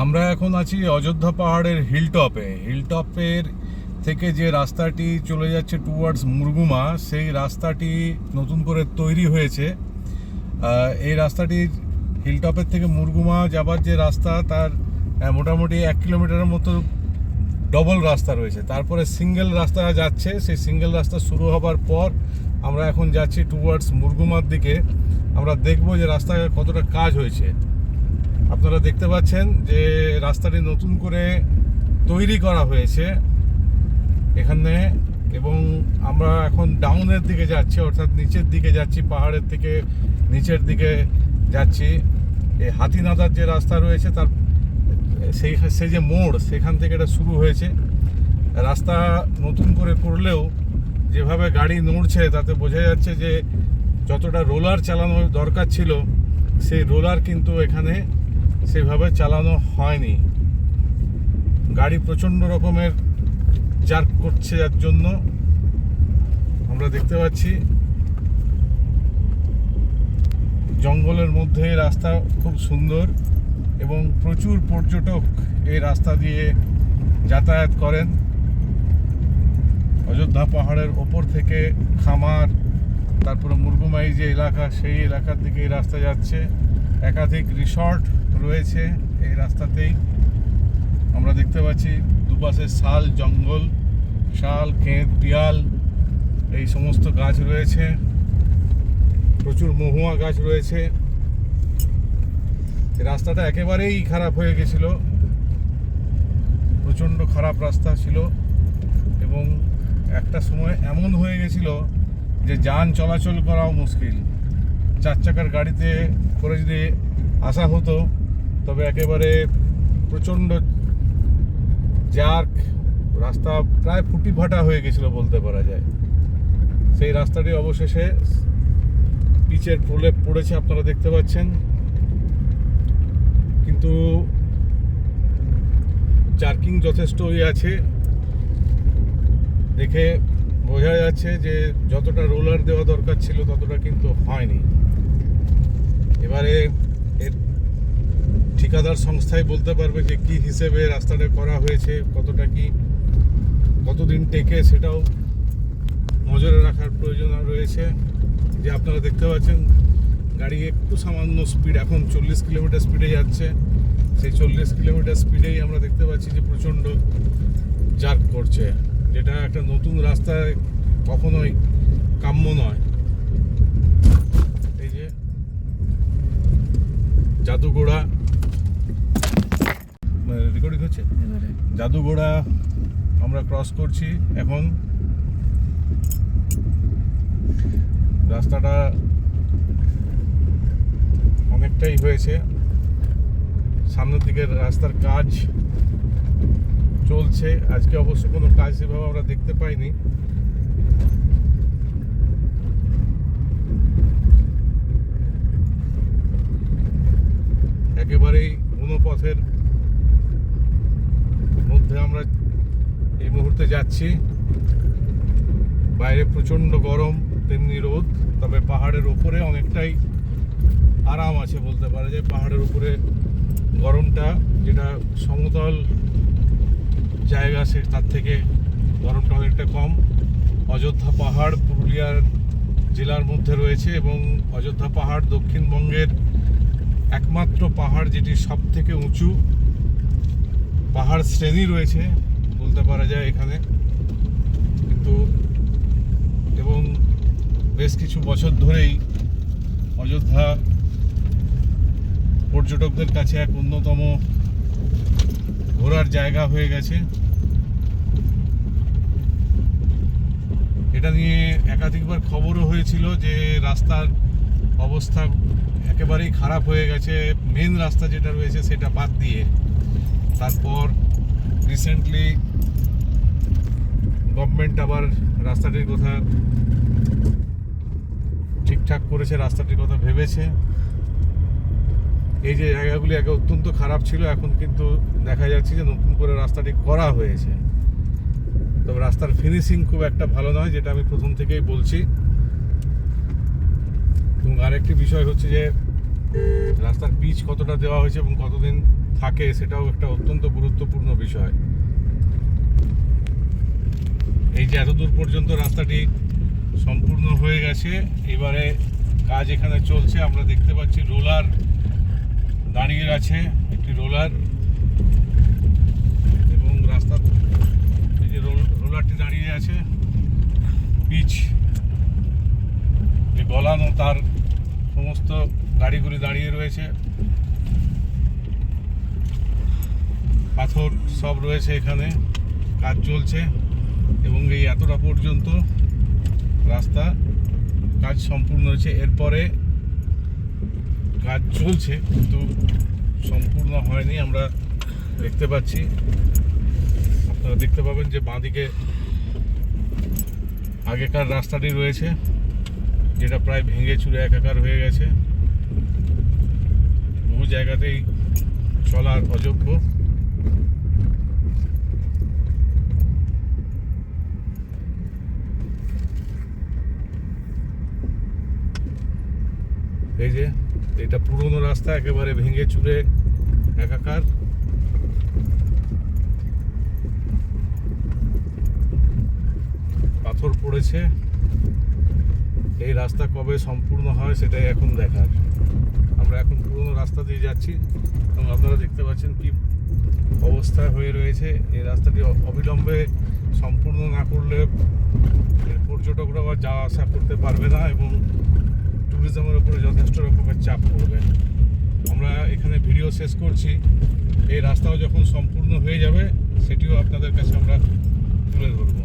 আমরা এখন আছি অযোধ্যা পাহাড়ের হিলটপের থেকে যে রাস্তাটি চলে যাচ্ছে টুয়ার্ডস মুরগুমা, সেই রাস্তাটি নতুন করে তৈরি হয়েছে। এই রাস্তাটি হিলটপের থেকে মুরগুমা যাবার যে রাস্তা, তার মোটামুটি 1 কিলোমিটারের মতো ডবল রাস্তা রয়েছে। তারপরে সিঙ্গেল রাস্তা যাচ্ছে। সেই সিঙ্গেল রাস্তা শুরু হবার পর আমরা এখন যাচ্ছি টুয়ার্ডস মুরগুমার দিকে। আমরা দেখব যে রাস্তায় কতটা কাজ হয়েছে। আপনারা দেখতে পাচ্ছেন যে রাস্তাটি নতুন করে তৈরি করা হয়েছে এখানে, এবং আমরা এখন ডাউনের দিকে যাচ্ছি, অর্থাৎ নিচের দিকে যাচ্ছি, পাহাড়ের থেকে নিচের দিকে যাচ্ছি। এই হাতিনাদার যে রাস্তা রয়েছে তার সেই যে মোড়, সেখান থেকে এটা শুরু হয়েছে। রাস্তা নতুন করে করলেও যেভাবে গাড়ি নড়ছে তাতে বোঝা যাচ্ছে যে যতটা রোলার চালানো দরকার ছিল সেই রোলার কিন্তু এখানে সেভাবে চালানো হয়নি। গাড়ি প্রচণ্ড রকমের জার্ক করছে, যার জন্য আমরা দেখতে পাচ্ছি জঙ্গলের মধ্যে রাস্তা খুব সুন্দর, এবং প্রচুর পর্যটক এই রাস্তা দিয়ে যাতায়াত করেন। অযোধ্যা পাহাড়ের ওপর থেকে খামার, তারপরে মুরগুমাই যে এলাকা, সেই এলাকার দিকে এই রাস্তা যাচ্ছে। একাধিক রিসর্ট রয়েছে এই রাস্তাতেই। আমরা দেখতে পাচ্ছি দুপাশে শাল জঙ্গল, শাল, কেঁদ, পিয়াল, এই সমস্ত গাছ রয়েছে। প্রচুর মহুয়া গাছ রয়েছে। রাস্তাটা একেবারেই খারাপ হয়ে গেছিল, প্রচণ্ড খারাপ রাস্তা ছিল, এবং একটা সময় এমন হয়ে গেছিল যে যান চলাচল করাও মুশকিল। 4 চাকার গাড়িতে করে যদি আসা হতো তবে একেবারে প্রচণ্ড জার্ক, রাস্তা প্রায় ফুটি ফাটা হয়ে গেছিল বলতে পারা যায়। সেই রাস্তাটি অবশেষে পিচের প্রলেপ পড়েছে, আপনারা দেখতে পাচ্ছেন, কিন্তু জার্কিং যথেষ্টই আছে। দেখে বোঝা যাচ্ছে যে যতটা রোলার দেওয়া দরকার ছিল ততটা কিন্তু হয়নি। এবারে এর ঠিকাদার সংস্থাই বলতে পারবে যে কী হিসেবে রাস্তাটা করা হয়েছে, কতটা কি কতদিন টেকে, সেটাও নজরে রাখার প্রয়োজন রয়েছে। যে আপনারা দেখতে পাচ্ছেন গাড়ি একটু সামান্য স্পিড, এখন 40 কিলোমিটার স্পিডে যাচ্ছে। সেই 40 কিলোমিটার স্পিডেই আমরা দেখতে পাচ্ছি যে প্রচণ্ড জার্ক করছে, যেটা একটা নতুন রাস্তায় কখনোই কাম্য নয়। এই যে জাদুঘোড়া রেকর্ডিং হচ্ছে, জাদুঘোড়া আমরা ক্রস করছি এখন। রাস্তাটা অনেকটাই হয়েছে, সামনের দিকে রাস্তার কাজ চলছে। আজকে অবশ্য কোনো কাজ সেভাবে আমরা দেখতে পাইনি। একেবারেই বনপথের মধ্যে আমরা এই মুহূর্তে যাচ্ছি। বাইরে প্রচণ্ড গরম, তেমনি রোদ, তবে পাহাড়ের উপরে অনেকটাই আরাম আছে বলতে পারা যায়। পাহাড়ের উপরে গরমটা, যেটা সমতল জায়গা, সে তার থেকে গরমটা অনেকটা কম। অযোধ্যা পাহাড় পুরুলিয়ার জেলার মধ্যে রয়েছে, এবং অযোধ্যা পাহাড় দক্ষিণবঙ্গের একমাত্র পাহাড় যেটি সব থেকে উঁচু পাহাড় শ্রেণী রয়েছে বলতে পারা যায় এখানে। কিন্তু এবং বেশ কিছু বছর ধরেই অযোধ্যা পর্যটকদের কাছে এক অন্যতম ঘোরার জায়গা হয়ে গেছে। এটা নিয়ে একাধিকবার খবরও হয়েছিল যে রাস্তার অবস্থা একেবারেই খারাপ হয়ে গেছে, মেন রাস্তা যেটা রয়েছে সেটা বাদ দিয়ে। তারপর রিসেন্টলি গভর্নমেন্ট আবার রাস্তাটির কথা ঠিকঠাক করেছে, রাস্তাটির কথা ভেবেছে। এই যে জায়গাগুলি আগে অত্যন্ত খারাপ ছিল, এখন কিন্তু দেখা যাচ্ছে যে নতুন করে রাস্তাটি করা হয়েছে। তবে রাস্তার ফিনিশিং খুব একটা ভালো নয়, যেটা আমি প্রথম থেকেই বলছি। এবং আরেকটি বিষয় হচ্ছে যে রাস্তার পিচ কতটা দেওয়া হয়েছে এবং কতদিন থাকে, সেটাও একটা অত্যন্ত গুরুত্বপূর্ণ বিষয়। এই যে এতদূর পর্যন্ত রাস্তাটি সম্পূর্ণ হয়ে গেছে, এবারে কাজ এখানে চলছে। আমরা দেখতে পাচ্ছি রোলার দাঁড়িয়ে আছে, একটি রোলার, এবং রাস্তা এই যে রোলারটি দাঁড়িয়ে আছে, পিচ যে গলানো তার সমস্ত গাড়িগুলি দাঁড়িয়ে রয়েছে, পাথর সব রয়েছে এখানে, কাজ চলছে। এবং এই এতটা পর্যন্ত রাস্তা কাজ সম্পূর্ণ হয়েছে। এরপরে কাজ চলছে কিন্তু সম্পূর্ণ হয়নি। আমরা দেখতে পাচ্ছি, আপনারা দেখতে পাবেন যে বাঁদিকে আগেকার রাস্তাটি রয়েছে, যেটা প্রায় ভেঙে চুরে একাকার হয়ে গেছে, বহু জায়গাতেই চলার অযোগ্য। এই যে এটা পুরনো রাস্তা, একেবারে ভেঙে চুরে একাকার। পাথর পড়েছে। এই রাস্তা কবে সম্পূর্ণ হয় সেটাই এখন দেখার। আমরা এখন পুরনো রাস্তা দিয়ে যাচ্ছি এবং আপনারা দেখতে পাচ্ছেন কি অবস্থা হয়ে রয়েছে। এই রাস্তাটি অবিলম্বে সম্পূর্ণ না করলে পর্যটকরা আবার যাওয়া আসা করতে পারবে না এবং ট্যুরিজমের উপরে যথেষ্ট রকমের চাপ পড়বে। আমরা এখানে ভিডিও শেষ করছি। এই রাস্তাও যখন সম্পূর্ণ হয়ে যাবে সেটিও আপনাদের কাছে আমরা তুলে ধরবো।